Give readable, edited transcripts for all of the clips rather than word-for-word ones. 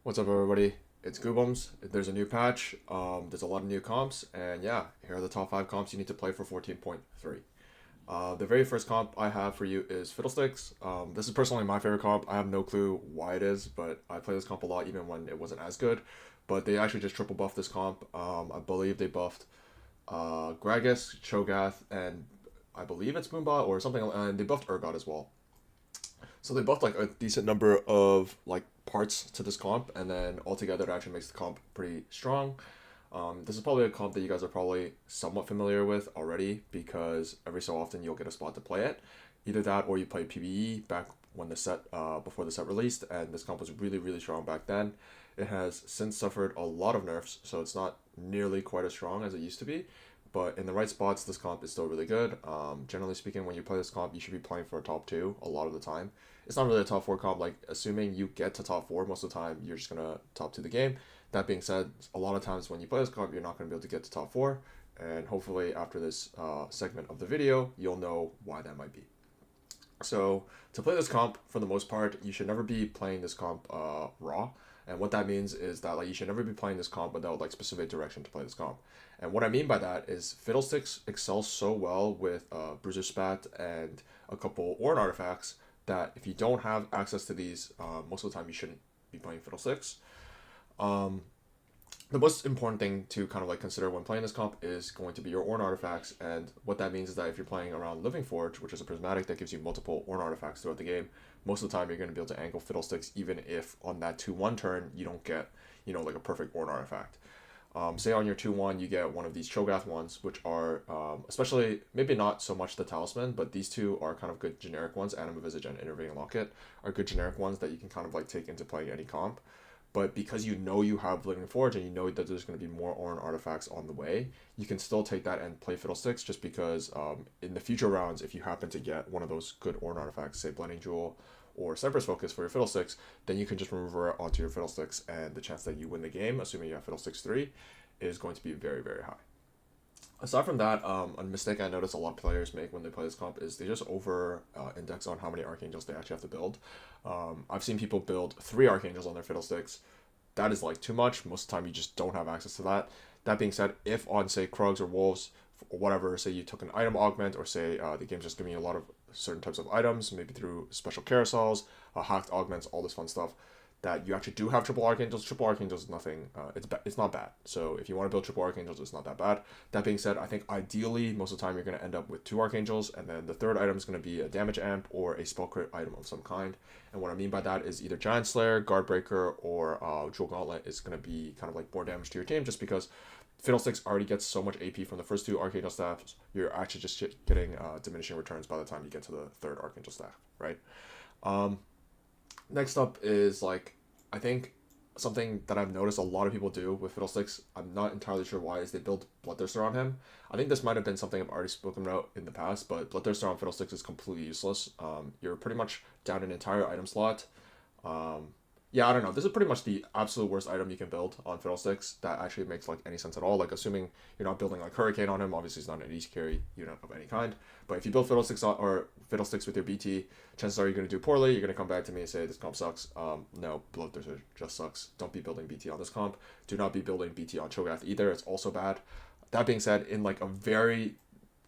What's up, everybody? It's Goobums. There's a new patch. There's a lot of new comps, and yeah, here are the top 5 comps you need to play for 14.3. The very first comp I have for you is Fiddlesticks. This is personally my favorite comp. I have no clue why it is, but I play this comp a lot even when it wasn't as good. But they actually just triple buffed this comp. I believe they buffed Gragas, Cho'Gath, and I believe it's Moonbot or something, and they buffed Urgot as well. So they buffed like a decent number of like parts to this comp, and then altogether it actually makes the comp pretty strong. This is probably a comp that you guys are probably somewhat familiar with already because every so often you'll get a spot to play it. Either that or you play PvE back when the set before the set released, and this comp was really strong back then. It has since suffered a lot of nerfs, so it's not nearly quite as strong as it used to be. But in the right spots, this comp is still really good. Generally speaking, when you play this comp, you should be playing for a top two a lot of the time. It's not really a top four comp. Like assuming you get to top four most of the time, you're just gonna top two the game. That being said, a lot of times when you play this comp, you're not gonna be able to get to top four. And hopefully after this segment of the video, you'll know why that might be. So to play this comp, for the most part, you should never be playing this comp raw. And what that means is that like you should never be playing this comp without like specific direction to play this comp. And what I mean by that is Fiddlesticks excels so well with Bruiser Spat and a couple Ornn artifacts that if you don't have access to these, most of the time you shouldn't be playing Fiddlesticks. Um, the most important thing to kind of like consider when playing this comp is going to be your Ornn artifacts, and what that means is that if you're playing around Living Forge, which is a prismatic that gives you multiple Ornn artifacts throughout the game, most of the time you're going to be able to angle Fiddlesticks even if on that 2-1 turn you don't get, like a perfect Ornn artifact. Say on your 2-1 you get one of these Cho'Gath ones, which are, especially, maybe not so much the Talisman, but these two are kind of good generic ones. Anima Visage and Intervening Locket are good generic ones that you can kind of like take into playing any comp. But because you know you have Living Forge and you know that there's going to be more Ornn artifacts on the way, you can still take that and play Fiddlesticks just because in the future rounds, if you happen to get one of those good Ornn artifacts, say Blending Jewel or Cypress Focus for your Fiddlesticks, then you can just maneuver it onto your Fiddlesticks, and the chance that you win the game, assuming you have Fiddlesticks 3, is going to be very high. Aside from that, a mistake I notice a lot of players make when they play this comp is they just over index on how many Archangels they actually have to build. I've seen people build 3 Archangels on their Fiddlesticks. That is like too much. Most of the time, you just don't have access to that. That being said, if on, say, Krugs or Wolves, or whatever, say you took an item augment, or say the game's just giving you a lot of certain types of items, maybe through special carousels, hacked augments, all this fun stuff, that you actually do have triple archangels. Triple archangels is nothing. It's not bad. So if you want to build triple archangels, it's not that bad. That being said, I think ideally most of the time you're going to end up with 2 archangels, and then the third item is going to be a damage amp or a spell crit item of some kind. And what I mean by that is either Giant Slayer, Guard Breaker, or Jewel Gauntlet is going to be kind of like more damage to your team, just because Fiddlesticks already gets so much AP from the first 2 Archangel staffs. You're actually just getting diminishing returns by the time you get to the third Archangel staff, right? Um, Next up is like, I think something that I've noticed a lot of people do with Fiddlesticks, I'm not entirely sure why, is they build Bloodthirster on him. I think this might have been something I've already spoken about in the past, but Bloodthirster on Fiddlesticks is completely useless. You're pretty much down an entire item slot. Um, yeah, I don't know. This is pretty much the absolute worst item you can build on Fiddlesticks that actually makes like any sense at all. Like assuming you're not building like Hurricane on him, obviously he's not an easy carry unit of any kind. But if you build Fiddlesticks or Fiddlesticks with your BT, chances are you're going to do poorly. You're going to come back to me and say this comp sucks. No, Bloodthirster just sucks. Don't be building BT on this comp. Do not be building BT on Cho'Gath either. It's also bad. That being said, in like a very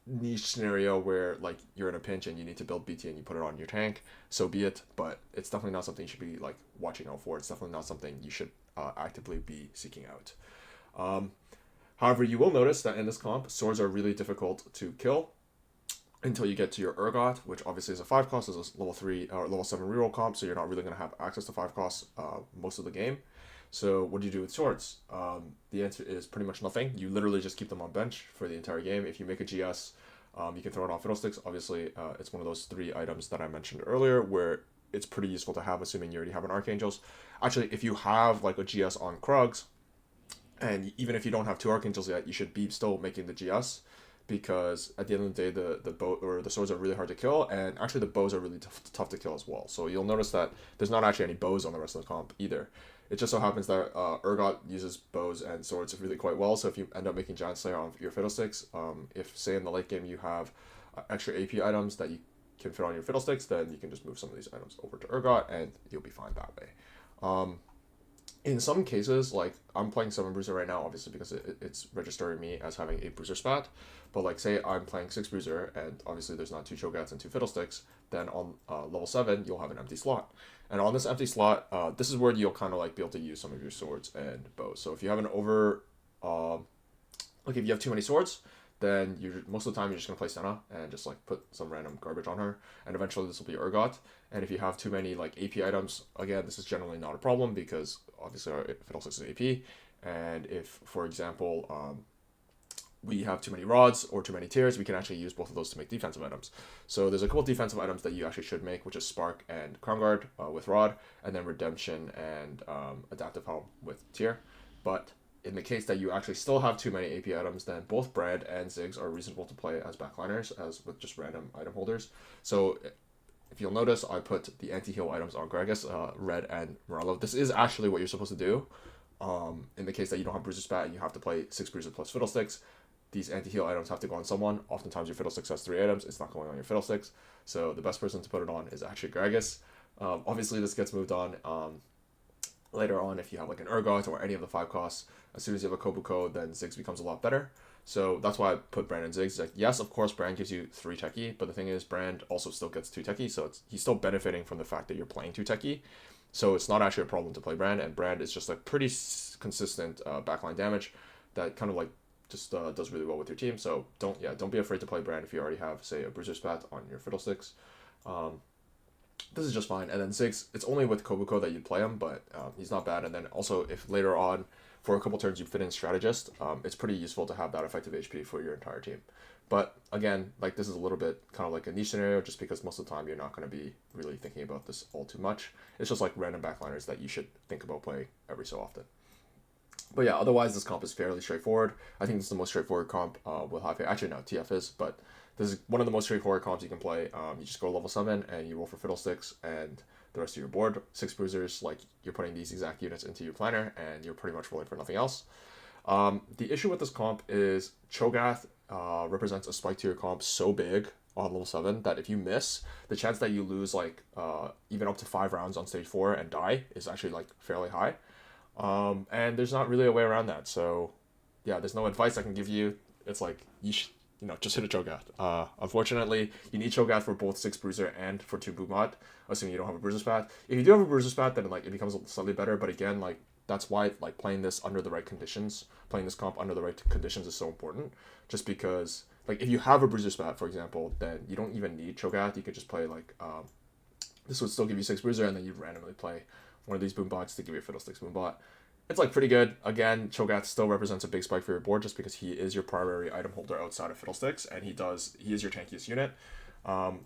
niche scenario where like you're in a pinch and you need to build BT and you put it on your tank, so be it. But it's definitely not something you should be like watching out for. It's definitely not something you should actively be seeking out. However, you will notice that in this comp, swords are really difficult to kill until you get to your Urgot, which obviously is a 5 cost, is a level 3 or level 7 reroll comp, so you're not really going to have access to 5 costs most of the game. So what do you do with swords? The answer is pretty much nothing. You literally just keep them on bench for the entire game. If you make a GS, you can throw it on Fiddlesticks. Obviously, it's one of those 3 items that I mentioned earlier where it's pretty useful to have, assuming you already have an Archangels. Actually, if you have like a GS on Krugs, and even if you don't have 2 Archangels yet, you should be still making the GS, because at the end of the day, the bow or the swords are really hard to kill, and actually the bows are really tough to kill as well. So you'll notice that there's not actually any bows on the rest of the comp either. It just so happens that Urgot uses bows and swords really quite well. So if you end up making Giant Slayer on your Fiddlesticks, if say in the late game you have extra AP items that you can fit on your Fiddlesticks, then you can just move some of these items over to Urgot and you'll be fine that way. In some cases, like I'm playing 7 Bruiser right now, obviously because it's registering me as having a Bruiser spat. But like say I'm playing 6 Bruiser and obviously there's not 2 Cho'Gaths and 2 Fiddlesticks, then on level 7 you'll have an empty slot. And on this empty slot, this is where you'll kind of like be able to use some of your swords and bows. So if you have an over, like if you have too many swords, then you're most of the time you're just gonna play Senna and just like put some random garbage on her, and eventually this will be Urgot. And if you have too many like AP items, again, this is generally not a problem because obviously our Fiddlesticks is AP. And if, for example, we have too many rods or too many tears, we can actually use both of those to make defensive items. So there's a couple defensive items that you actually should make, which is Spark and Crown Guard with rod, and then Redemption and Adaptive Helm with tear. But in the case that you actually still have too many AP items, then both Brand and Ziggs are reasonable to play as backliners, as with just random item holders. So if you'll notice, I put the anti-heal items on Gragas, Red, and Morello. This is actually what you're supposed to do. In the case that you don't have Bruiser Spat and you have to play 6 Bruiser plus Fiddlesticks, these anti-heal items have to go on someone. Oftentimes your Fiddlesticks has 3 items. It's not going on your Fiddlesticks. So the best person to put it on is actually Gragas. Obviously, this gets moved on later on if you have like an Urgot or any of the 5 costs. As soon as you have a Kobuko, then Ziggs becomes a lot better. So that's why I put Brand and Ziggs. Like, yes, of course, Brand gives you 3 techie, but the thing is, Brand also still gets 2 techie, so he's still benefiting from the fact that you're playing 2 techie. So it's not actually a problem to play Brand, and Brand is just like pretty consistent backline damage that kind of like just does really well with your team. So don't be afraid to play Brand if you already have, say, a Bruiser Spat on your Fiddlesticks. This is just fine. And then Ziggs, it's only with Kobuko that you'd play him, but he's not bad. And then also, if later on, for a couple turns, you fit in Strategist, it's pretty useful to have that effective HP for your entire team. But again, like this is a little bit kind of like a niche scenario, just because most of the time you're not going to be really thinking about this all too much. It's just like random backliners that you should think about playing every so often. But yeah, otherwise this comp is fairly straightforward. I think this is the most straightforward comp we'll have here. Actually, no, TF is, but this is one of the most straightforward comps you can play. You just go level 7 and you roll for Fiddlesticks and the rest of your board. 6 Bruisers, like you're putting these exact units into your planner and you're pretty much rolling for nothing else. The issue with this comp is Cho'Gath represents a spike to your comp so big on level 7 that if you miss, the chance that you lose like even up to 5 rounds on stage 4 and die is actually like fairly high. And there's not really a way around that. So yeah, there's no advice I can give you. It's like you should, just hit a Cho'Gath. Unfortunately, you need Cho'Gath for both 6 Bruiser and for 2 Boomot, assuming you don't have a Bruiser Spat. If you do have a Bruiser Spat, then like it becomes slightly better. But again, like that's why like playing this under the right conditions, playing this comp under the right conditions is so important. Just because like if you have a Bruiser Spat, for example, then you don't even need Cho'Gath. You could just play like this would still give you 6 Bruiser, and then you'd randomly play one of these Boombots to give you a Fiddlesticks Boombot. It's like pretty good. Again, Cho'Gath still represents a big spike for your board just because he is your primary item holder outside of Fiddlesticks, and he is your tankiest unit.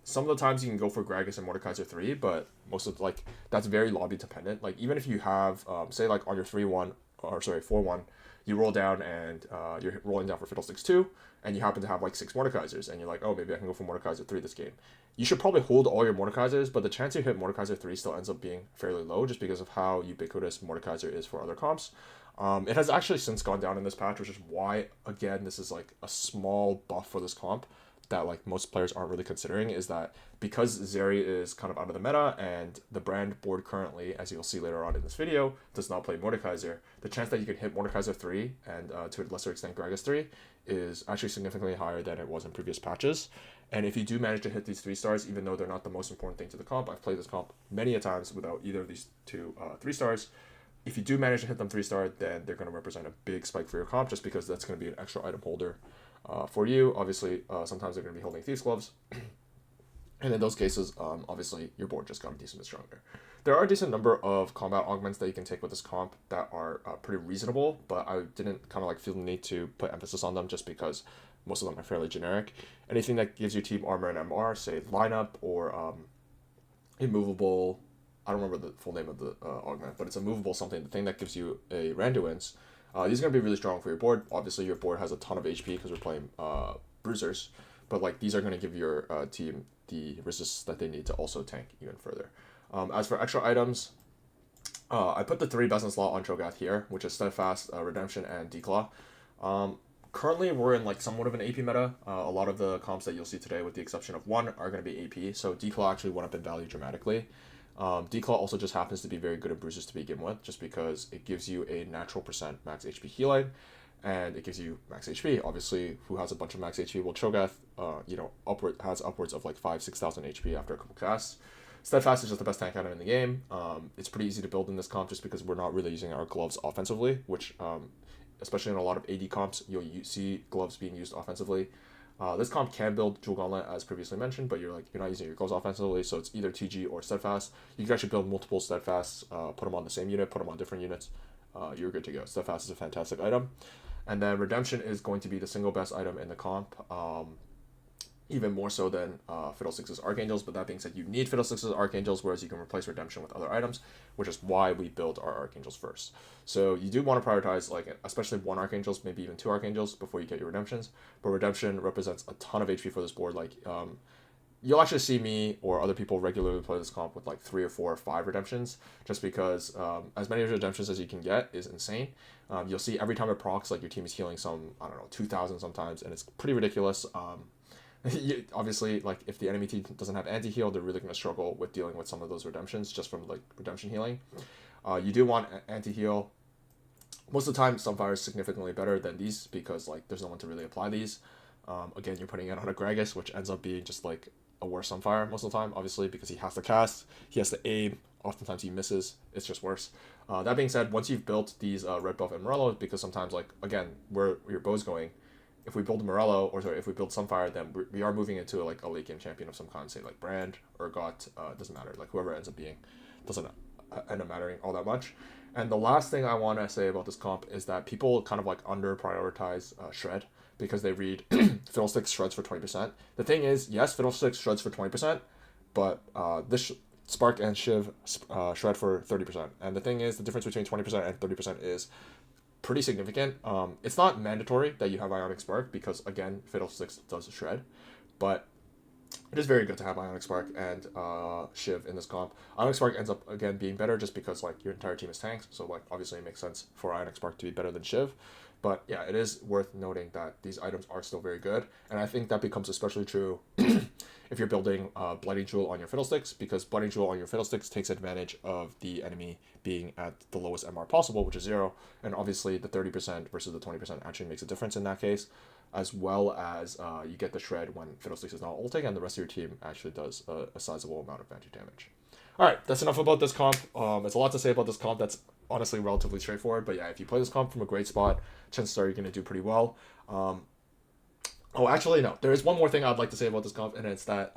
Some of the times you can go for Gragas and Mordekaiser 3, but most of like that's very lobby dependent. Like even if you have say like on your 4-1, you roll down and you're rolling down for Fiddlesticks 2, and you happen to have like 6 Mordekaisers, and you're like, oh, maybe I can go for Mordekaiser 3 this game. You should probably hold all your Mordekaisers, but the chance you hit Mordekaiser 3 still ends up being fairly low just because of how ubiquitous Mordekaiser is for other comps. It has actually since gone down in this patch, which is why, again, this is like a small buff for this comp that like most players aren't really considering, is that because Zeri is kind of out of the meta and the Brand board currently, as you'll see later on in this video, does not play Mordekaiser, the chance that you can hit Mordekaiser 3 and to a lesser extent Gragas 3 is actually significantly higher than it was in previous patches. And if you do manage to hit these 3 stars, even though they're not the most important thing to the comp, I've played this comp many a times without either of these 2 3 stars. If you do manage to hit them 3 star, then they're going to represent a big spike for your comp just because that's going to be an extra item holder for you. Obviously, sometimes they're going to be holding Thieves' Gloves. And in those cases, obviously, your board just got a decent bit stronger. There are a decent number of combat augments that you can take with this comp that are pretty reasonable, but I didn't kind of like feel the need to put emphasis on them just because most of them are fairly generic. Anything that gives you team armor and MR, say lineup or immovable, I don't remember the full name of the augment, but it's a movable something, the thing that gives you a Randuin's. These are going to be really strong for your board. Obviously, your board has a ton of HP because we're playing Bruisers, but like these are going to give your team the resistance that they need to also tank even further. As for extra items, I put the 3 best in slot on Cho'Gath here, which is Steadfast, Redemption, and Declaw. Currently, we're in like somewhat of an AP meta. A lot of the comps that you'll see today, with the exception of one, are going to be AP. So Declaw actually went up in value dramatically. Declaw also just happens to be very good at Bruisers to begin with, just because it gives you a natural percent max HP healing, and it gives you max HP. Obviously, who has a bunch of max HP? Well, Cho'Gath, has upwards of like 5,000-6,000 HP after a couple casts. Steadfast is just the best tank item in the game. It's pretty easy to build in this comp just because we're not really using our gloves offensively, which, especially in a lot of AD comps, you'll see gloves being used offensively. This comp can build Jewel Gauntlet as previously mentioned, but you're not using your gloves offensively, so it's either TG or Steadfast. You can actually build multiple Steadfasts, put them on the same unit, put them on different units. You're good to go. Steadfast is a fantastic item. And then Redemption is going to be the single best item in the comp. Even more so than Fiddlesticks' Archangels, but that being said, you need Fiddlesticks' Archangels, whereas you can replace Redemption with other items, which is why we build our Archangels first. So you do want to prioritize, especially one Archangels, maybe even two Archangels before you get your Redemptions, but Redemption represents a ton of HP for this board. You'll actually see me or other people regularly play this comp with 3 or 4 or 5 Redemptions, just because as many Redemptions as you can get is insane. You'll see every time it procs, your team is healing some, 2,000 sometimes, and it's pretty ridiculous. Obviously, if the enemy team doesn't have anti-heal, they're really going to struggle with dealing with some of those redemptions just from redemption healing. You do want anti-heal. Most of the time, Sunfire is significantly better than these because there's no one to really apply these. Again, you're putting it on a Gragas, which ends up being just a worse Sunfire most of the time, obviously, because he has to cast, he has to aim, oftentimes he misses, it's just worse. That being said, once you've built these red buff and Morello, because sometimes again, where your bow's going, if we build Morello, if we build Sunfire, then we are moving into a late game champion of some kind, say Brand or Got, doesn't matter, whoever it ends up being, doesn't end up mattering all that much. And the last thing I want to say about this comp is that people kind of under prioritize Shred because they read Fiddlesticks shreds for 20%. The thing is, yes, Fiddlesticks shreds for 20%, but this Spark and Shiv shred for 30%. And the thing is, the difference between 20% and 30% is pretty significant. It's not mandatory that you have Ionic Spark because, again, Fiddlesticks does shred, but it is very good to have Ionic Spark and Shiv in this comp. Ionic Spark ends up, again, being better just because, your entire team is tanks, so, obviously it makes sense for Ionic Spark to be better than Shiv. But, yeah, it is worth noting that these items are still very good, and I think that becomes especially true if you're building Blighting Jewel on your Fiddlesticks, because Blighting Jewel on your Fiddlesticks takes advantage of the enemy being at the lowest MR possible, which is 0, and obviously the 30% versus the 20% actually makes a difference in that case, as well as you get the shred when Fiddlesticks is not ulting, and the rest of your team actually does a sizable amount of magic damage. Alright, that's enough about this comp. It's a lot to say about this comp that's honestly relatively straightforward, but yeah, if you play this comp from a great spot, chances are you're going to do pretty well. Oh, actually, no. There is one more thing I'd like to say about this comp, and it's that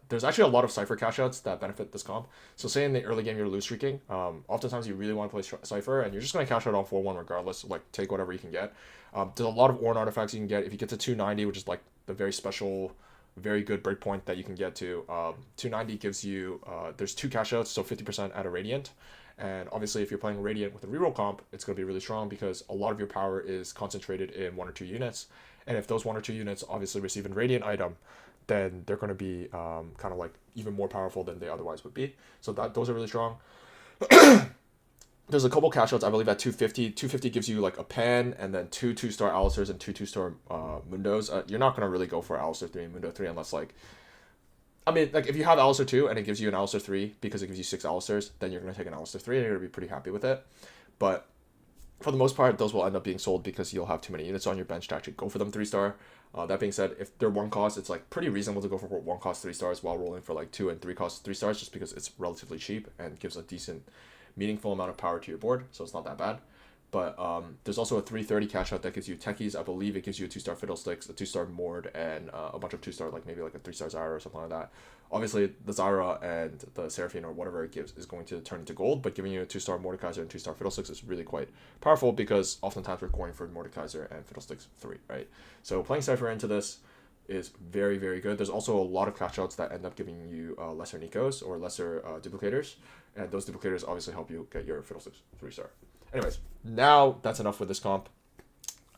there's actually a lot of Cypher cash-outs that benefit this comp. So say in the early game you're lose streaking, oftentimes you really want to play Cypher, and you're just going to cash out on 4-1 regardless, take whatever you can get. There's a lot of Ornn artifacts you can get. If you get to 290, which is the very special, very good breakpoint that you can get to, 290 gives you, there's 2 cash-outs, so 50% at a Radiant. And obviously, if you're playing Radiant with a reroll comp, it's going to be really strong because a lot of your power is concentrated in 1 or 2 units. And if those 1 or 2 units obviously receive a Radiant item, then they're going to be kind of even more powerful than they otherwise would be. So those are really strong. There's a couple cash outs, I believe, at 250. 250 gives you a pen and then 2 2-star Alistairs and 2 2-star Mundos. You're not going to really go for Alistair 3 and Mundo 3 unless if you have Alistair 2 and it gives you an Alistair 3 because it gives you 6 Alistairs, then you're going to take an Alistair 3 and you're going to be pretty happy with it. But for the most part, those will end up being sold because you'll have too many units on your bench to actually go for them 3-star. That being said, if they're 1 cost, it's pretty reasonable to go for 1 cost 3 stars while rolling for 2 and 3 cost 3 stars just because it's relatively cheap and gives a decent, meaningful amount of power to your board, so it's not that bad. But there's also a 330 cash out that gives you techies. I believe it gives you a 2-star Fiddlesticks, a 2-star Mord, and a bunch of 2-star, maybe a 3-star Zyra or something like that. Obviously, the Zyra and the Seraphine or whatever it gives is going to turn into gold, but giving you a 2-star Mordekaiser and 2-star Fiddlesticks is really quite powerful because oftentimes we're going for Mordekaiser and Fiddlesticks 3, right? So playing Cypher into this is very, very good. There's also a lot of cash outs that end up giving you lesser Nikos or lesser duplicators, and those duplicators obviously help you get your Fiddlesticks 3-star. Anyways, now that's enough for this comp.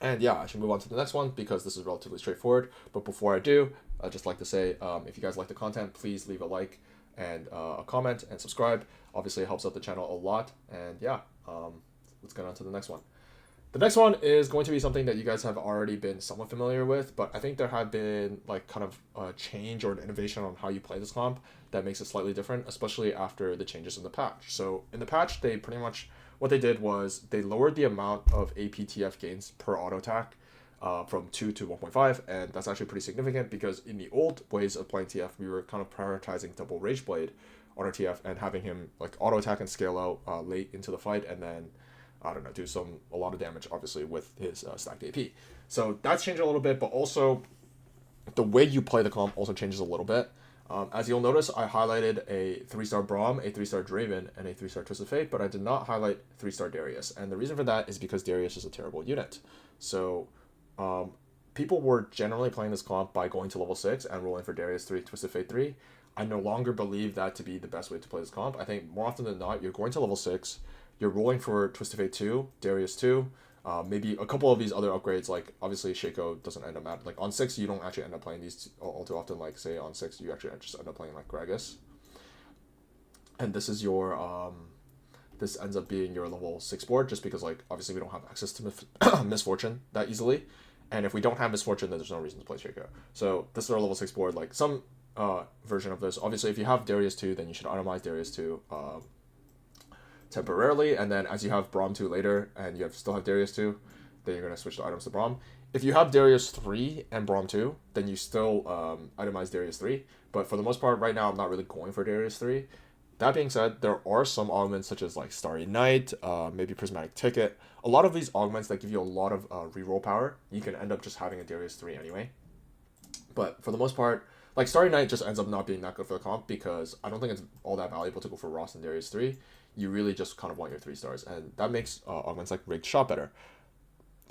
And yeah, I should move on to the next one because this is relatively straightforward. But before I do, I'd just like to say, if you guys like the content, please leave a like and a comment and subscribe. Obviously, it helps out the channel a lot. And yeah, let's get on to the next one. The next one is going to be something that you guys have already been somewhat familiar with, but I think there have been kind of a change or an innovation on how you play this comp that makes it slightly different, especially after the changes in the patch. So in the patch, they pretty much, what they did was they lowered the amount of APTF gains per auto attack from 2 to 1.5, and that's actually pretty significant because in the old ways of playing TF, we were kind of prioritizing double Rage Blade on our TF and having him like auto attack and scale out late into the fight, and then I don't know, do a lot of damage obviously with his stacked AP. So that's changed a little bit, but also the way you play the comp also changes a little bit. As you'll notice, I highlighted a 3-star Braum, a 3-star Draven, and a 3-star Twisted Fate, but I did not highlight 3-star Darius. And the reason for that is because Darius is a terrible unit. So people were generally playing this comp by going to level 6 and rolling for Darius 3, Twisted Fate 3. I no longer believe that to be the best way to play this comp. I think more often than not, you're going to level 6, you're rolling for Twisted Fate 2, Darius 2, maybe a couple of these other upgrades, like obviously Shaco doesn't end up matter. Like on 6, you don't actually end up playing these all too often. Like say on 6, you actually just end up playing like Gragas. And this is your, this ends up being your level 6 board just because like obviously we don't have access to Misfortune that easily. And if we don't have Misfortune, then there's no reason to play Shaco. So this is our level 6 board, like some version of this. Obviously if you have Darius 2, then you should itemize Darius 2 temporarily, and then as you have Braum 2 later and you still have Darius 2, then you're going to switch the items to Braum. If you have Darius 3 and Braum 2, then you still itemize Darius 3, but for the most part right now I'm not really going for Darius 3. That being said, there are some augments such as like Starry Night, maybe Prismatic Ticket, a lot of these augments that give you a lot of reroll power. You can end up just having a Darius 3 anyway, but for the most part, like Starry Night just ends up not being that good for the comp because I don't think it's all that valuable to go for Ross and Darius 3. You really just kind of want your 3 stars, and that makes augments like Rigged Shop better.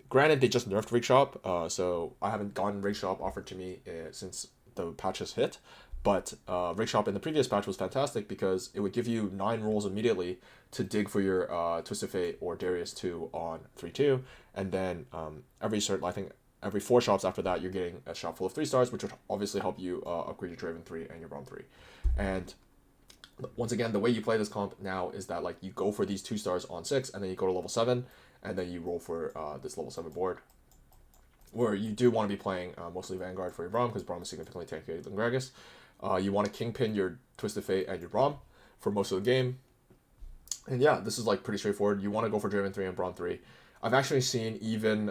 Granted, they just nerfed Rigged Shop, so I haven't gotten Rigged Shop offered to me since the patch has hit, but Rigged Shop in the previous patch was fantastic because it would give you 9 rolls immediately to dig for your Twisted Fate or Darius 2 on 3-2, and then every 4 shops after that, you're getting a shop full of 3 stars, which would obviously help you upgrade your Draven 3 and your Braum 3. And once again, the way you play this comp now is that like you go for these 2 stars on 6, and then you go to level 7, and then you roll for this level 7 board, where you do want to be playing mostly Vanguard for your Braum, because Braum is significantly tankier than Gragas. You want to Kingpin your Twisted Fate and your Braum for most of the game. And yeah, this is like pretty straightforward. You want to go for Draven 3 and Braum 3. I've actually seen even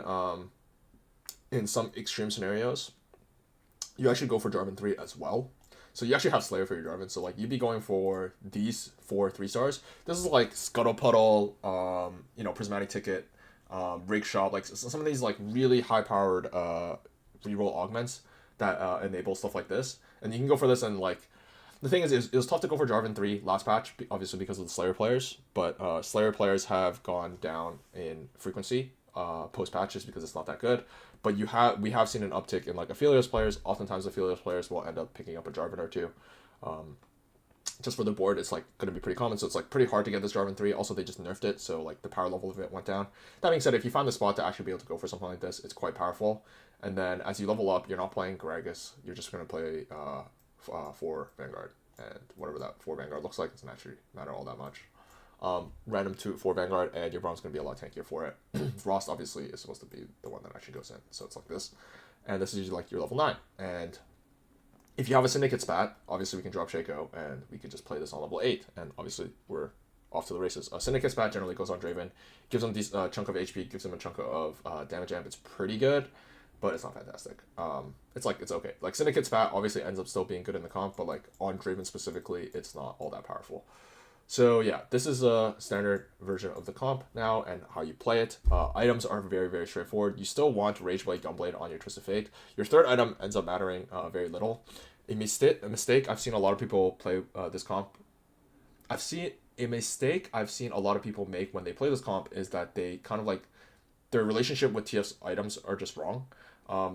in some extreme scenarios, you actually go for Draven 3 as well. So you actually have Slayer for your Draven. So like you'd be going for these 4 3 stars. This is like Scuttle Puddle, Prismatic Ticket, Rig Shop, like some of these like really high powered reroll augments that enable stuff like this. And you can go for this, and like the thing is it was tough to go for Draven 3 last patch, obviously because of the Slayer players, but Slayer players have gone down in frequency post patches because it's not that good. But we have seen an uptick in like Aphelios players. Oftentimes Aphelios players will end up picking up a Jarvan or 2. Just for the board, it's like going to be pretty common, so it's like pretty hard to get this Jarvan 3. Also, they just nerfed it, so like the power level of it went down. That being said, if you find the spot to actually be able to go for something like this, it's quite powerful. And then as you level up, you're not playing Gragas, you're just going to play 4 Vanguard, and whatever that 4 Vanguard looks like, it doesn't actually matter all that much. Random 4 Vanguard, and your Braum's going to be a lot tankier for it. Frost obviously is supposed to be the one that actually goes in, so it's like this. And this is usually like your level 9. And if you have a Syndicate spat, obviously we can drop Shaco, and we can just play this on level 8, and obviously we're off to the races. A Syndicate spat generally goes on Draven, gives him this chunk of HP, gives him a chunk of damage amp. It's pretty good, but it's not fantastic. It's okay. Like Syndicate spat obviously ends up still being good in the comp, but like on Draven specifically, it's not all that powerful. So yeah, this is a standard version of the comp now and how you play it. Items are very, very straightforward. You still want Rageblade Gunblade on your Twisted Fate. Your third item ends up mattering very little. A mistake I've seen a lot of people play this comp. I've seen a lot of people make when they play this comp is that they kind of like their relationship with TF's items are just wrong.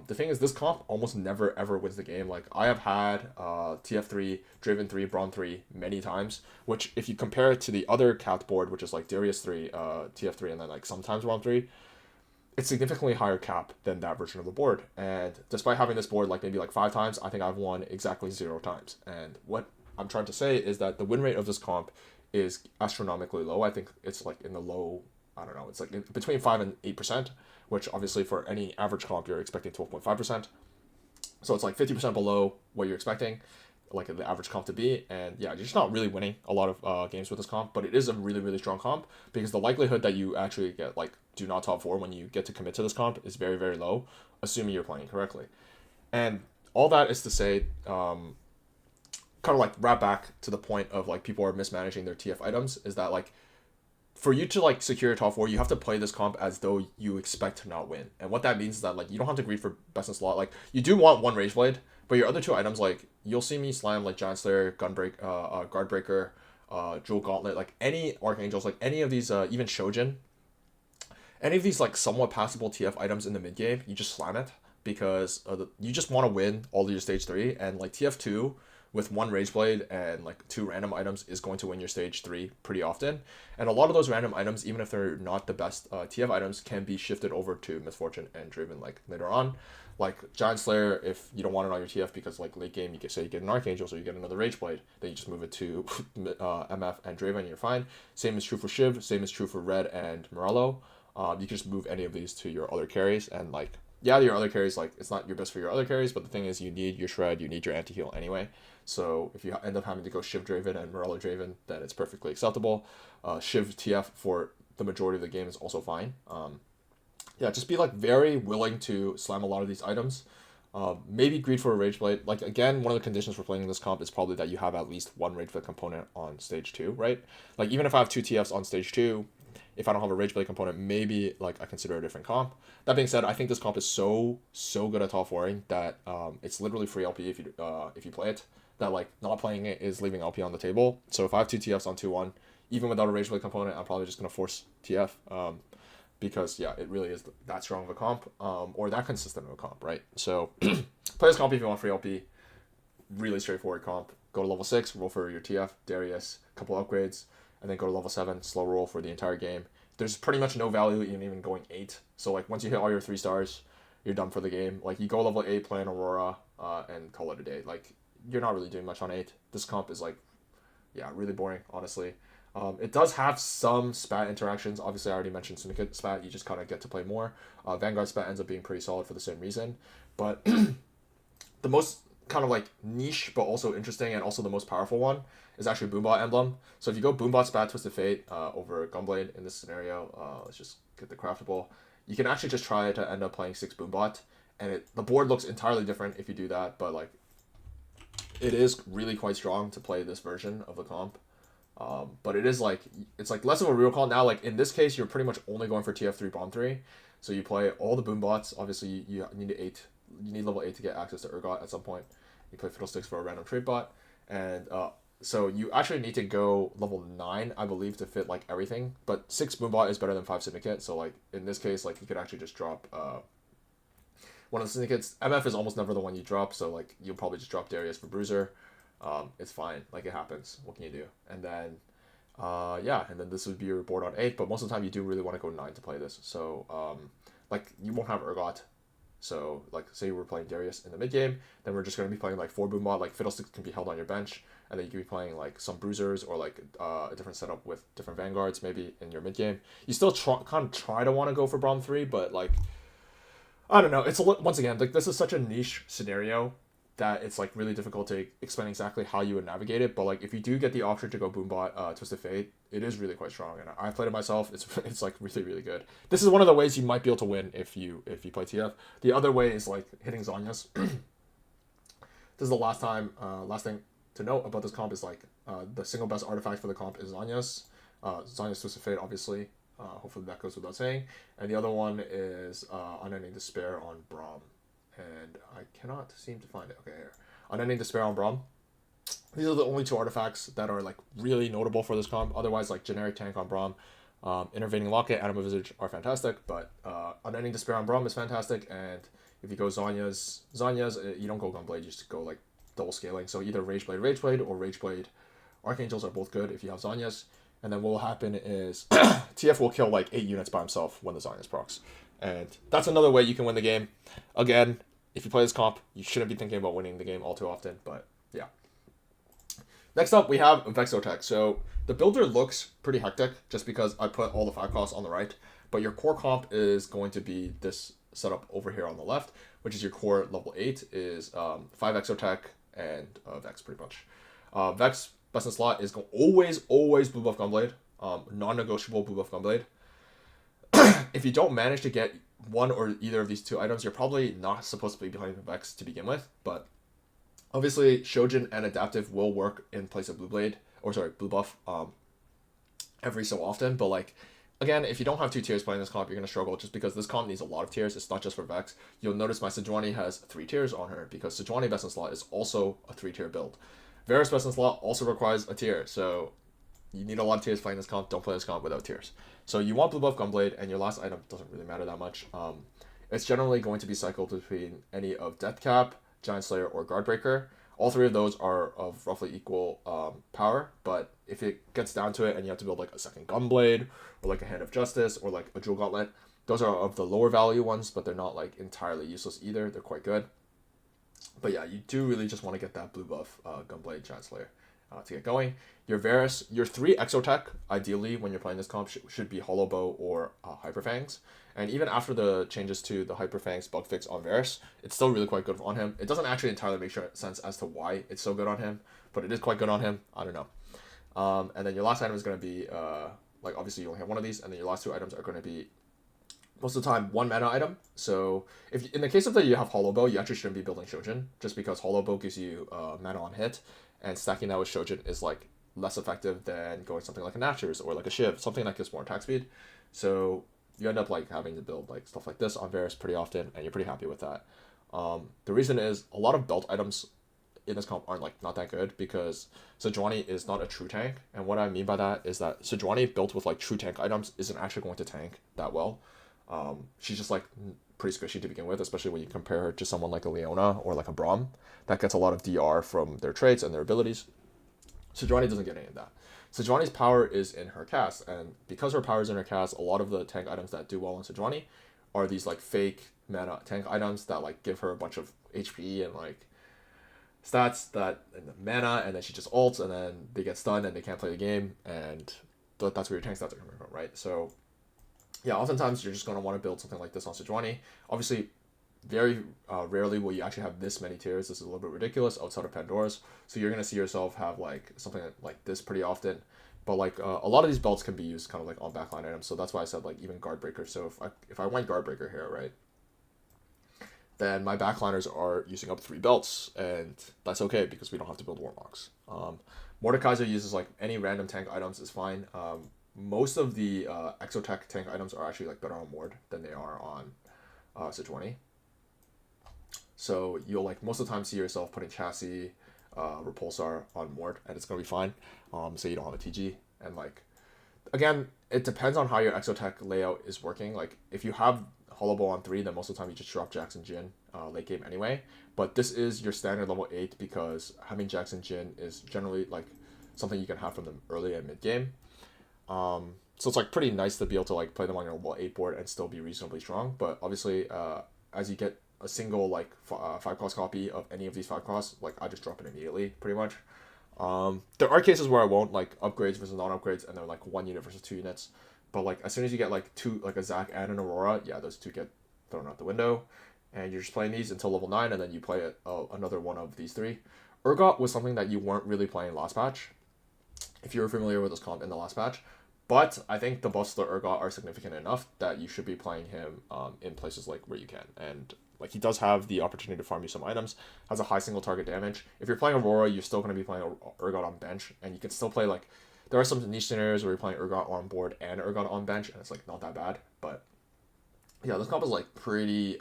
The thing is, this comp almost never ever wins the game. Like I have had TF3, Draven 3, Braum 3 many times, which if you compare it to the other cat board, which is like Darius 3, TF3, and then like sometimes Braum 3, it's significantly higher cap than that version of the board. And despite having this board like maybe like 5 times, I think I've won exactly 0 times. And what I'm trying to say is that the win rate of this comp is astronomically low. I think it's like in the low, I don't know, it's like between 5 and 8%, which obviously for any average comp, you're expecting 12.5%. So it's like 50% below what you're expecting. like the average comp to be, and yeah, you're just not really winning a lot of games with this comp, but it is a really really strong comp because the likelihood that you actually get like do not top 4 when you get to commit to this comp is very very low, assuming you're playing correctly. And all that is to say, kind of like wrap back to the point of like people are mismanaging their TF items, is that like for you to like secure a top 4, you have to play this comp as though you expect to not win. And what that means is that like you don't have to greed for best in slot. Like you do want one Rage Blade, but your other 2 items, like you'll see me slam like Giant Slayer, Guard Breaker, Jewel Gauntlet, like any Archangels, like any of these, even Shojin, any of these like somewhat passable TF items in the mid game, you just slam it because you just want to win all of your stage 3, and like TF2 with 1 Rage Blade and like 2 random items is going to win your stage 3 pretty often. And a lot of those random items, even if they're not the best TF items, can be shifted over to Misfortune and Draven like later on. Like Giant Slayer, if you don't want it on your TF because like late game you get, say you get an Archangel, so you get another Rage Blade, then you just move it to MF and Draven and you're fine. Same is true for Shiv, same is true for Red and Morello. You can just move any of these to your other carries, and like yeah, your other carries, like it's not your best for your other carries, but the thing is you need your Shred, you need your anti-heal anyway. So if you end up having to go Shiv Draven and Morello Draven, then it's perfectly acceptable. Shiv TF for the majority of the game is also fine. Yeah, just be like very willing to slam a lot of these items. Maybe greed for a Rage Blade. Like again, one of the conditions for playing this comp is probably that you have at least 1 Rage Blade component on stage 2, right? Like even if I have 2 TFs on stage 2, if I don't have a Rage Blade component, maybe like I consider a different comp. That being said, I think this comp is so good at top 4ing that it's literally free LP if you play it. That like not playing it is leaving LP on the table. So if I have 2 TFs on 2-1, even without a Rage Blade component, I'm probably just gonna force TF. Because yeah, it really is that strong of a comp, or that consistent of a comp, right? So play this comp if you want free LP. Really straightforward comp. Go to level 6, roll for your TF, Darius, couple upgrades, and then go to level 7, slow roll for the entire game. There's pretty much no value in even going 8. So like once you hit all your 3 stars, you're done for the game. Like you go level 8, play an Aurora, and call it a day. Like you're not really doing much on 8. This comp is like, yeah, really boring, honestly. It does have some spat interactions. Obviously, I already mentioned Syndicate spat. You just kind of get to play more. Vanguard spat ends up being pretty solid for the same reason. But the most kind of like niche, but also interesting, and also the most powerful one is actually Boombot Emblem. So if you go Boombot spat Twisted Fate over Gunblade in this scenario, let's just get the craftable. You can actually just try to end up playing 6 Boombot, and the board looks entirely different if you do that. But like, it is really quite strong to play this version of the comp. But it is like, it's like less of a real call now. Like in this case, you're pretty much only going for TF3 Braum 3. So you play all the Boombots. Obviously, you need 8. You need level 8 to get access to Urgot at some point. You play Fiddlesticks for a random trade bot. And so you actually need to go level 9, I believe, to fit like everything. But 6 Boombot is better than 5 Syndicate. So like in this case, like you could actually just drop one of the Syndicates. MF is almost never the one you drop. So like you'll probably just drop Darius for Bruiser. It's fine, like it happens. What can you do? And then yeah, and then this would be your board on 8, but most of the time you do really want to go 9 to play this. So like you won't have Urgot. So like say we're playing Darius in the mid game, then we're just going to be playing like 4 Boombot. Like Fiddlesticks can be held on your bench, and then you can be playing like some Bruisers or like a different setup with different Vanguards maybe in your mid game. You still kind of try to want to go for Braum 3, but like I don't know. It's once again, like this is such a niche scenario that it's like really difficult to explain exactly how you would navigate it. But like if you do get the option to go Boombot, Twisted Fate, it is really quite strong, and I played it myself. It's like really really good. This is one of the ways you might be able to win if you play TF. The other way is like hitting Zhonya's. This is the last thing to note about this comp is like the single best artifact for the comp is Zhonya's. Zhonya's Twisted Fate, obviously. Hopefully that goes without saying. And the other one is Unending Despair on Braum. And I cannot seem to find it. Okay, here. Unending Despair on Braum. These are the only 2 artifacts that are like really notable for this comp. Otherwise, like generic tank on Braum, Intervening Locket, Animal Visage are fantastic, but Unending Despair on Braum is fantastic. And if you go Zhonya's, you don't go Gunblade, you just go like double scaling. So either Rage Blade, or Rage Blade Archangels are both good if you have Zhonya's. And then what will happen is TF will kill like 8 units by himself when the Zhonya's procs. And that's another way you can win the game. Again, if you play this comp, you shouldn't be thinking about winning the game all too often, but yeah. Next up, we have Vex Varus. So the builder looks pretty hectic just because I put all the 5 costs on the right, but your core comp is going to be this setup over here on the left, which is your core level 8 is 5 Exotech and Vex pretty much. Vex best in slot is always blue buff Gunblade, non-negotiable blue buff Gunblade. If you don't manage to get one or either of these two items, you're probably not supposed to be behind Vex to begin with. But obviously, Shojin and Adaptive will work in place of blue buff every so often. But like, again, if you don't have 2 tiers playing this comp, you're gonna struggle just because this comp needs a lot of tiers. It's not just for Vex. You'll notice my Sejuani has 3 tiers on her because Sejuani best in slot is also a 3-tier build. Varus best in slot also requires a tier, so you need a lot of tiers playing this comp. Don't play this comp without tiers. So you want blue buff Gunblade, and your last item doesn't really matter that much. It's generally going to be cycled between any of Deathcap, Giant Slayer, or Guardbreaker. All 3 of those are of roughly equal power, but if it gets down to it and you have to build like a second Gunblade, or like a Hand of Justice, or like a Jewel Gauntlet, those are of the lower value ones, but they're not like entirely useless either. They're quite good. But yeah, you do really just want to get that blue buff Gunblade Giant Slayer to get going. Your Varus, your 3 Exotech, ideally, when you're playing this comp, should be Hollow Bow or Hyperfangs. And even after the changes to the Hyperfangs bug fix on Varus, it's still really quite good on him. It doesn't actually entirely make sense as to why it's so good on him, but it is quite good on him. I don't know. And then your last item is going to be, like, obviously you only have one of these, and then your last 2 items are going to be, most of the time, 1 mana item. So if in the case of that you have Hollow Bow, you actually shouldn't be building Shojin, just because Hollow Bow gives you mana on hit, and stacking that with Shojin is like less effective than going something like a Natures or like a Shiv, something that gives more attack speed. So you end up like having to build like stuff like this on Varus pretty often, and you're pretty happy with that. The reason is a lot of belt items in this comp aren't like not that good because Sejuani is not a true tank, and what I mean by that is that Sejuani built with like true tank items isn't actually going to tank that well. She's just like pretty squishy to begin with, especially when you compare her to someone like a Leona or like a Braum that gets a lot of DR from their traits and their abilities. Sejuani doesn't get any of that. Sejuani's power is in her cast, and because her power is in her cast, a lot of the tank items that do well on Sejuani are these like fake mana tank items that like give her a bunch of HP and like stats that and the mana, and then she just ults and then they get stunned and they can't play the game, and that's where your tank stats are coming from, right? So yeah, oftentimes you're just going to want to build something like this on Sejuani. Obviously, very rarely will you actually have this many tiers. This is a little bit ridiculous outside of Pandora's. So you're going to see yourself have like something like this pretty often. But like a lot of these belts can be used kind of like on backline items. So that's why I said like even Guardbreaker. So if I went Guardbreaker here, right, then my backliners are using up 3 belts. And that's okay because we don't have to build Warmocks. Mordekaiser uses like any random tank items is fine. Most of the Exotech tank items are actually like better on Mord than they are on Sejuani. So you'll like most of the time see yourself putting Chassis, Repulsar on Mord, and it's gonna be fine. So you don't have a TG, and like again, it depends on how your Exotech layout is working. Like if you have Hollow Bow on 3, then most of the time you just drop Jax and Jhin late game anyway. But this is your standard level 8 because having Jax and Jhin is generally like something you can have from them early and mid game. So it's like pretty nice to be able to like play them on your level 8 board and still be reasonably strong. But obviously, as you get a single like 5-cost copy of any of these 5-costs, like I just drop it immediately, pretty much. There are cases where I won't, like upgrades versus non-upgrades, and they're like 1 unit versus 2 units. But like as soon as you get like 2, like a Zac and an Aurora, yeah, those 2 get thrown out the window, and you're just playing these until level 9, and then you play another one of these 3. Urgot was something that you weren't really playing last patch, if you were familiar with this comp in the last patch. But I think the buffs to Urgot are significant enough that you should be playing him in places like where you can. And like he does have the opportunity to farm you some items, has a high single target damage. If you're playing Aurora, you're still going to be playing Urgot on bench, and you can still play like, there are some niche scenarios where you're playing Urgot on board and Urgot on bench, and it's like not that bad. But yeah, this comp is like pretty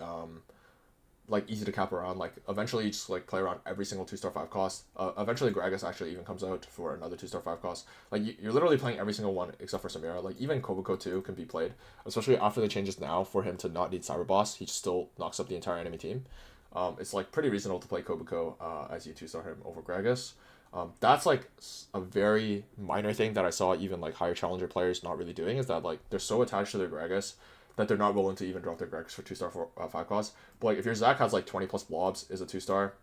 like easy to cap around. Like eventually you just like play around every single 2-star 5 cost. Eventually Gragas actually even comes out for another 2-star 5 cost. Like you're literally playing every single one except for Samira. Like even Kobuko 2 can be played, especially after the changes now for him to not need Cyber Boss. He still knocks up the entire enemy team. It's like pretty reasonable to play Kobuko as you 2-star him over Gragas. That's like a very minor thing that I saw even like higher challenger players not really doing, is that like they're so attached to their Gragas that they're not willing to even drop their Gragas for 2-star 5 costs. But like if your Zac has like 20 plus blobs, is a 2-star,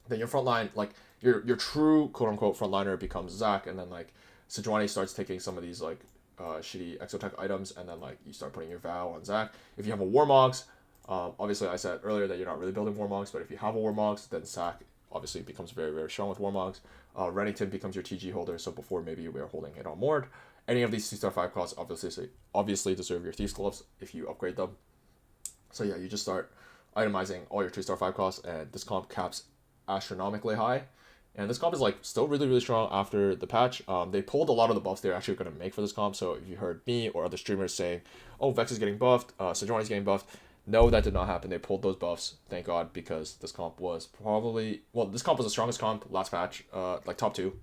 then your front line, like your true quote unquote frontliner becomes Zac, and then like Sejuani starts taking some of these like shitty Exotech items, and then like you start putting your Vow on Zac. If you have a Warmogs, obviously I said earlier that you're not really building Warmogs, but if you have a Warmogs, then Zac obviously becomes very, very strong with Warmogs. Renington becomes your TG holder, so before maybe you were holding it on Mord. Any of these 2-star 5 costs obviously deserve your Thieves Gloves if you upgrade them. So yeah, you just start itemizing all your 2-star 5 costs, and this comp caps astronomically high. And this comp is like still really, really strong after the patch. They pulled a lot of the buffs they're actually going to make for this comp. So if you heard me or other streamers saying, oh, Vex is getting buffed, Sojourner's getting buffed, no, that did not happen. They pulled those buffs, thank God, because this comp was probably, well, this comp was the strongest comp last patch, like top 2.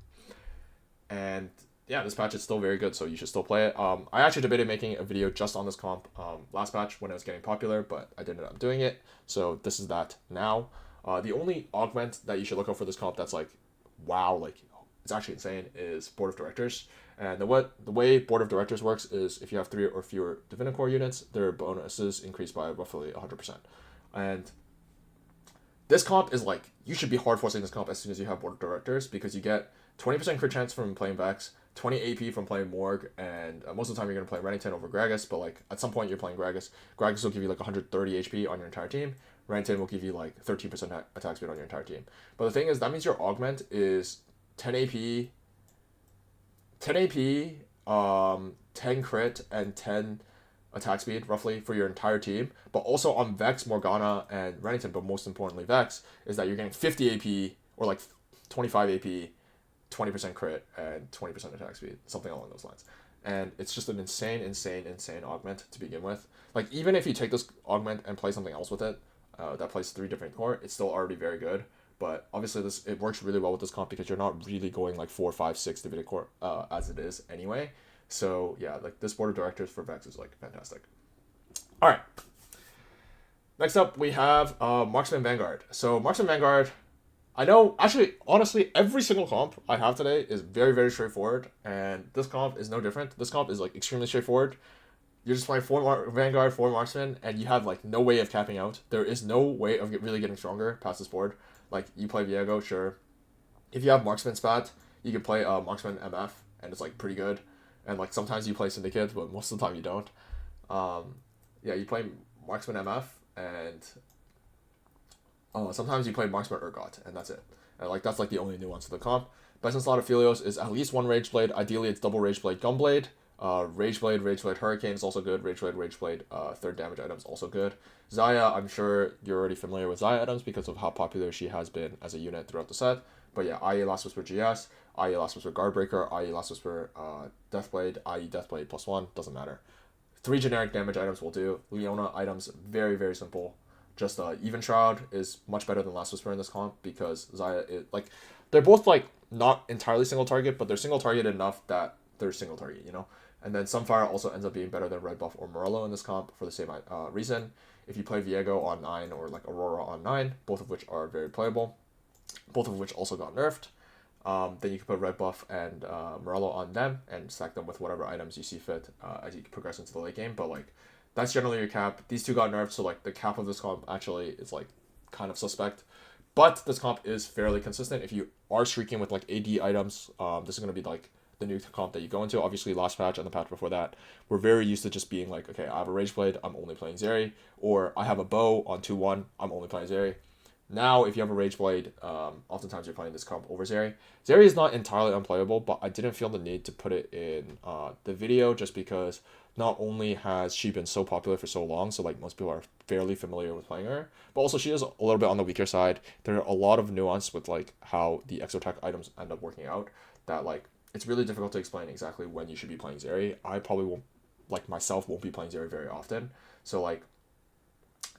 And yeah, this patch is still very good, so you should still play it. I actually debated making a video just on this comp last patch when it was getting popular, but I didn't end up doing it. So this is that now. The only augment that you should look out for this comp that's like, wow, like it's actually insane, is Board of Directors. And the way Board of Directors works is if you have 3 or fewer Divinity Core units, their bonuses increase by roughly 100%. And this comp is like, you should be hard forcing this comp as soon as you have Board of Directors, because you get 20% crit chance from playing Vex, 20 AP from playing Morg, and most of the time you're going to play Renington over Gragas, but like at some point you're playing Gragas. Gragas will give you like 130 HP on your entire team. Renington will give you like 13% attack speed on your entire team. But the thing is, that means your augment is 10 AP, 10 crit, and 10 attack speed roughly for your entire team. But also on Vex, Morgana, and Renington, but most importantly Vex, is that you're getting 50 AP or like 25 AP, 20% crit, and 20% attack speed, something along those lines. And it's just an insane augment to begin with. Like, even if you take this augment and play something else with it, that plays 3 different core, it's still already very good. But obviously it works really well with this comp because you're not really going like 4, 5, 6 Divinity Core as it is anyway. So yeah, like this Board of Directors for Vex is like fantastic. All right. Next up we have Marksman Vanguard. So Marksman Vanguard, I know, actually, honestly, every single comp I have today is very, very straightforward, and this comp is no different. This comp is like extremely straightforward. You're just playing 4 Vanguard, 4 Marksman, and you have like no way of capping out. There is no way of really getting stronger past this board. Like, you play Viego, sure. If you have Marksman spat, you can play Marksman MF, and it's like pretty good. And like sometimes you play Syndicate, but most of the time you don't. Yeah, you play Marksman MF, and sometimes you play Marksman Urgot, and that's it. And like that's like the only nuance of the comp. Bison Slot of Philios is at least 1 Rage Blade. Ideally, it's double Rage Blade, Gunblade. Rage Blade Hurricane is also good. Rage Blade, 3rd damage items also good. Xayah, I'm sure you're already familiar with Xayah items because of how popular she has been as a unit throughout the set. But yeah, IE Last Whisper GS, IE Last Whisper Guardbreaker, IE Last Whisper Deathblade, IE Deathblade +1, doesn't matter. 3 generic damage items will do. Leona items, very, very simple. Just Even Shroud is much better than Last Whisper in this comp because Xayah is like, they're both like not entirely single target, but they're single target enough that they're single target, you know? And then Sunfire also ends up being better than Red Buff or Morello in this comp for the same reason. If you play Viego on 9 or like Aurora on 9, both of which are very playable, both of which also got nerfed, then you can put Red Buff and Morello on them and stack them with whatever items you see fit as you progress into the late game. But like, that's generally your cap. These 2 got nerfed, so like the cap of this comp actually is like kind of suspect. But this comp is fairly consistent. If you are streaking with like AD items, this is going to be like the new comp that you go into. Obviously, last patch and the patch before that, we're very used to just being like, okay, I have a Rage Blade, I'm only playing Zeri, or I have a bow on 2-1, I'm only playing Zeri. Now, if you have a Rage Blade, oftentimes you're playing this comp over Zeri. Zeri is not entirely unplayable, but I didn't feel the need to put it in the video just because not only has she been so popular for so long, so like most people are fairly familiar with playing her, but also she is a little bit on the weaker side. There are a lot of nuance with like how the Exotech items end up working out that like, it's really difficult to explain exactly when you should be playing Zeri. I probably won't, like myself, won't be playing Zeri very often. So like,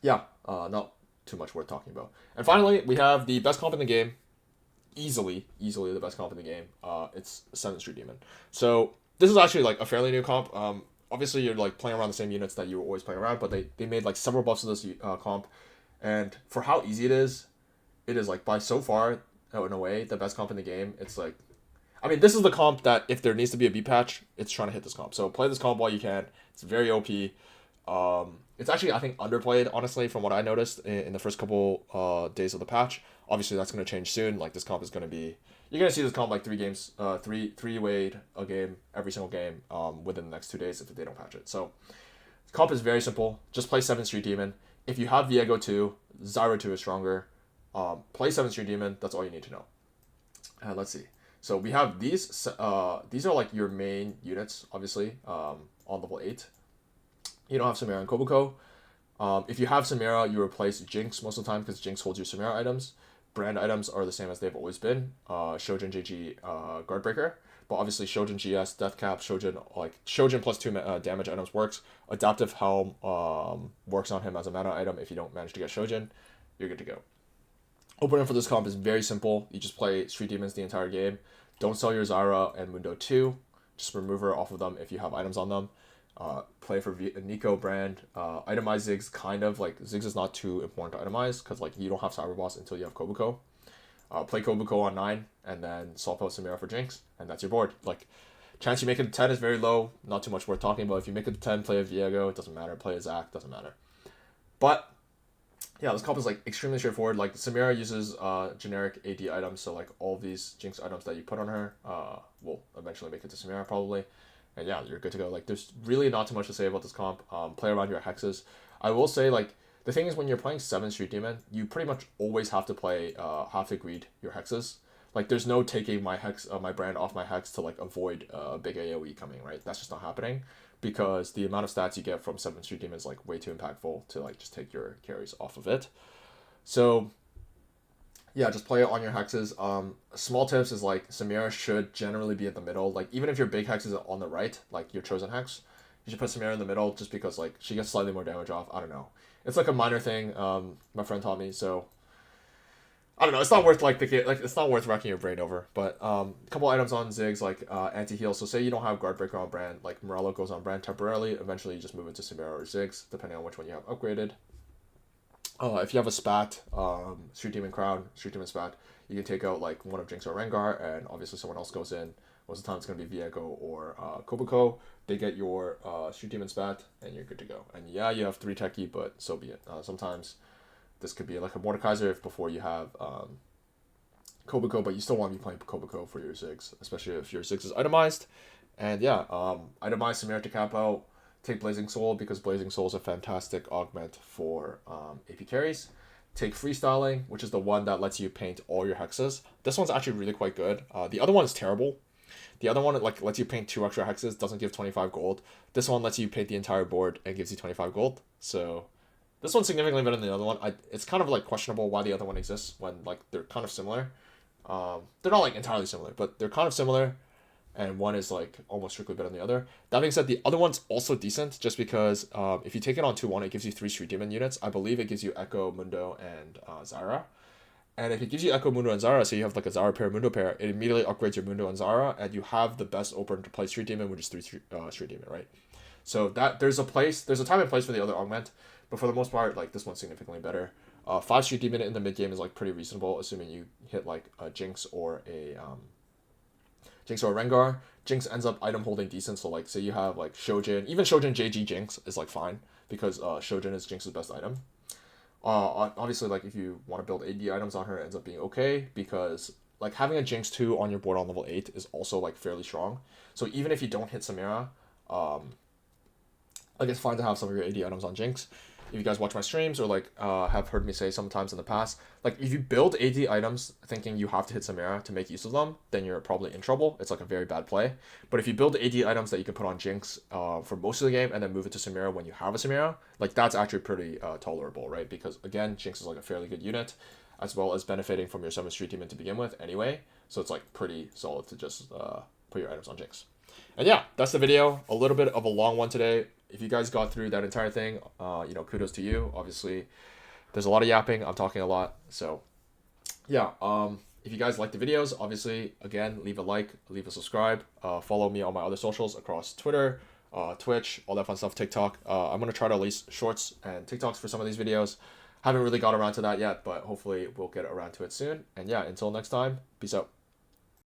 yeah, not too much worth talking about. And finally, we have the best comp in the game. Easily the best comp in the game. It's 7th Street Demon. So this is actually like a fairly new comp. Obviously you're like playing around the same units that you were always playing around, but they made like several buffs to this comp. And for how easy it is like by so far, in a way, the best comp in the game. It's like, I mean, this is the comp that if there needs to be a B patch, it's trying to hit this comp. So play this comp while you can. It's very OP. It's actually, I think, underplayed, honestly, from what I noticed in the first couple days of the patch. Obviously, that's going to change soon. Like, this comp is going to be... You're going to see this comp like 3 games, three-wade a game, every single game within the next 2 days if they don't patch it. So, the comp is very simple. Just play 7th Street Demon. If you have Viego 2, Zyra 2 is stronger. Play 7 Street Demon. That's all you need to know. And let's see. So we have these. These are like your main units, obviously. On level 8. You don't have Samira and Kobuko. If you have Samira, you replace Jinx most of the time because Jinx holds your Samira items. Brand items are the same as they've always been. Shojin JG Guardbreaker. But obviously Shojin GS, Death Cap, Shojin plus 2 damage items works. Adaptive Helm works on him as a mana item. If you don't manage to get Shojin, you're good to go. Opening for this comp is very simple. You just play Street Demons the entire game. Don't sell your Zyra and Mundo 2. Just remove her off of them if you have items on them. Play for Nico brand. Itemize Ziggs, kind of. Like, Ziggs is not too important to itemize because, like, you don't have Cyber Boss until you have Kobuko. Play Kobuko on 9 and then swap out Samira for Jinx, and that's your board. Like, chance you make it to 10 is very low. Not too much worth talking about. If you make it to 10, play a Viego. It doesn't matter. Play a Zac. Doesn't matter. But yeah, this comp is like extremely straightforward. Like, Samira uses generic AD items, so like all these Jinx items that you put on her will eventually make it to Samira probably. And yeah, you're good to go. Like, there's really not too much to say about this comp. Play around your hexes. I will say, like, the thing is when you're playing 7 Street Demon, you pretty much always have to play, have to greed your hexes. Like, there's no taking my hex, my brand off my hex to, like, avoid a big AoE coming, right? That's just not happening because the amount of stats you get from 7 Street Demon is, like, way too impactful to, like, just take your carries off of it. So yeah, just play it on your hexes. Small tips is like Samira should generally be in the middle. Like, even if your big hex is on the right, like your chosen hex, you should put Samira in the middle just because like she gets slightly more damage off. I don't know. It's like a minor thing. My friend taught me, so I don't know. It's not worth it's not worth wrecking your brain over. But a couple items on Ziggs like anti heal. So say you don't have Guardbreaker on brand, like Morello goes on brand temporarily. Eventually, you just move it to Samira or Ziggs, depending on which one you have upgraded. If you have a spat, Street Demon Crown, Street Demon spat, you can take out like one of Jinx or Rengar, and obviously someone else goes in. Most of the time it's going to be Viego or Kobuko. They get your Street Demon spat, and you're good to go. And yeah, you have 3 techie, but so be it. Sometimes this could be like a Mordekaiser if before you have Kobuko, but you still want to be playing Kobuko for your Ziggs, especially if your Ziggs is itemized. And yeah, itemize Samira to cap out. Take Blazing Soul because Blazing Soul is a fantastic augment for AP carries. Take Freestyling, which is the one that lets you paint all your hexes. This one's actually really quite good. The other one is terrible. The other one like lets you paint 2 extra hexes, doesn't give 25 gold. This one lets you paint the entire board and gives you 25 gold. So this one's significantly better than the other one. It's kind of like questionable why the other one exists when like they're kind of similar. They're not like entirely similar, but they're kind of similar. And one is like almost strictly better than the other. That being said, the other one's also decent just because if you take it on 2-1, it gives you 3 Street Demon units. I believe it gives you Echo, Mundo, and Zyra. And if it gives you Echo, Mundo, and Zyra, so you have like a Zyra pair, Mundo pair, it immediately upgrades your Mundo and Zyra, and you have the best opener to play Street Demon, which is 3 Street Demon, right? So that there's a time and place for the other augment, but for the most part, like this one's significantly better. 5 Street Demon in the mid game is like pretty reasonable, assuming you hit like a Jinx or a Rengar. Jinx ends up item holding decent, so like say you have like Shojin, even Shojin JG Jinx is like fine because Shojin is Jinx's best item. Obviously like if you want to build AD items on her, it ends up being okay because like having a Jinx 2 on your board on level 8 is also like fairly strong. So even if you don't hit Samira, like it's fine to have some of your AD items on Jinx. If you guys watch my streams or like have heard me say sometimes in the past, like if you build AD items thinking you have to hit Samira to make use of them, then you're probably in trouble. It's like a very bad play. But if you build AD items that you can put on Jinx for most of the game and then move it to Samira when you have a Samira, like that's actually pretty tolerable, right? Because again, Jinx is like a fairly good unit as well as benefiting from your 7 Street Demon to begin with anyway. So it's like pretty solid to just put your items on Jinx. And yeah, that's the video. A little bit of a long one today. If you guys got through that entire thing, kudos to you. Obviously, there's a lot of yapping. I'm talking a lot. So, yeah. If you guys like the videos, obviously, again, leave a like, leave a subscribe. Follow me on my other socials across Twitter, Twitch, all that fun stuff, TikTok. I'm going to try to release shorts and TikToks for some of these videos. Haven't really got around to that yet, but hopefully we'll get around to it soon. And yeah, until next time, peace out.